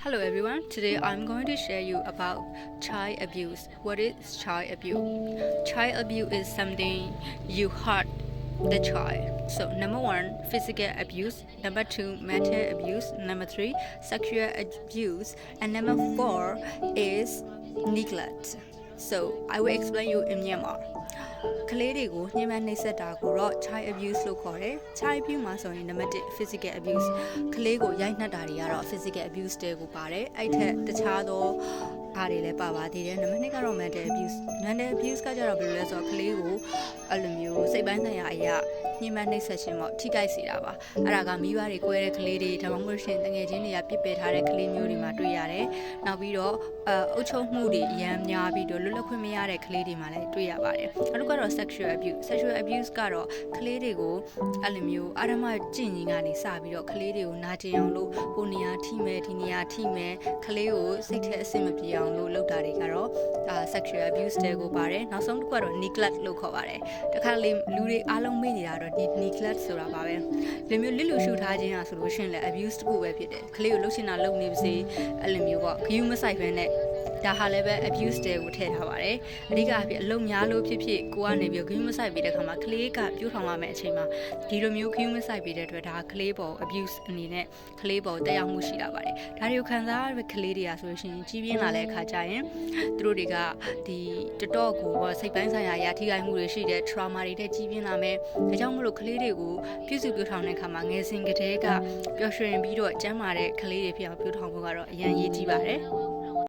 Hello everyone, today I'm going to share you about child abuse. What is child abuse? Child abuse is something you hurt the child. So number 1, physical abuse. Number 2, mental abuse. Number 3, sexual abuse. And number 4 is neglect. So I will explain you in Myanmar. ကလေးတွေကိုညှဉ်းပန်းနှိပ်စက်တာကိုတော့ child abuse လို့ခေါ်တယ် child abuse မှာဆိုရင် number 1 physical abuse ကလေးကိုရိုက်နှက်တာတွေကတော့ physical abuse တွေကိုပါတယ်အဲ့ထက်တခြားသောအားတွေလည်းပါပါသေးတယ် number 2ကတော့ mental abuse ကကြတော့ဘယ်လိုလဲဆိုတော့ကလေးကိုအဲ့လိုမျိုးစိတ်ပိုင်းဆိုင်ရာအရာညှဉ်းပန်းနှိပ်စက်ခြင်းပေါ့ထိခိုက်စေတာပါအဲ့ဒါကမိဘတွေကွဲတဲ့ကလေးတွေဒါမှမဟုတ်ရှင်တငယ်ချင်းတွေကပြစ်ပယ်ထားတဲ့ကလေးမျိုးတွေမှာတွေ့ရတယ်နောက်ပြီးတော့အုပ်ချုပ်မှုတွေအများများပြီးတော့လွတ်လပ်ခွင့်မရတဲ့ကလေးတွေမှာလည်းတွေ့ရပါတယ်နောက်တစ်ခုကတော့ sexual abuse ကတော့ကလေးတွေကိုအဲ့လိုမျိုးအာရမကျင့်ရင်ကနေစပြီးတော့ကလေးတွေကိုနာကျင်အောင်လို့ဟိုနေရာထိမယ်ဒီနေရာထိမယ်ကလေးကိုစိတ်ထဲအဆင်မပြေအောင်လို့လုပ်တာတွေကတော့ sexual abuse တွေကိုပါတယ်နောက်ဆုံးတစ်ခုကတော့ neglect လို့ခေါ်ပါတယ်တခါလေလူတွေအားလုံးမေ့နေတာတော့ဒီ neglect ဆိုတာပါပဲလူမျိုးလစ်လူရှုထားခြင်းอ่ะဆိုလို့ရှိရင်လည်း abuse တခုပဲဖြစ်တယ်ကလေးကိုလှုပ်ရှင်တာလုပ်နေပါစေအဲ့လိုမျိုးပေါ့ဂယုမဆိုင်ပဲနဲ့ဒါဟာလည်းပဲ abuse တွေကိုထည့်ထားပါတယ်အဓိကအဖြစ်အလုံးများလို့ဖြစ်ဖြစ်ကိုကနေပြီးဂယုမဆိုင်ပြီးတဲ့ခါမှာကလေးကပြိုးထောင်ရမယ့်အချိန်မှာဒီလိုမျိုးဂယုမဆိုင်ပြီးတဲ့အတွက်ဒါကလေးပေါ် abuse အနေနဲ့ကလေးပေါ်တက်ရောက်မှုရှိလာပါတယ်ဒါတွေကိုခံစားရတဲ့ကလေးတွေကဆိုလို့ရှိရင်ကြီးပြင်းလာတဲ့အခါကျရင်သူတို့တွေကဒီတော်တော်ကိုစိတ်ပိုင်းဆိုင်ရာအရာထိခိုက်မှုတွေရှိတဲ့ trauma တွေတဲ့ကြီးပြင်းလာမယ်ဒါကြောင့်မလို့ကလေးတွေကိုပြုစုပြောထောင်တဲ့အခါမှာငယ်စဉ်ကတည်းကပျော်ရွှင်ပြီးတော့ကျန်းမာတဲ့ကလေးတွေဖြစ်အောင်ပြောထောင်ဖို့ကတော့အရင်အရေးကြီးပါတယ်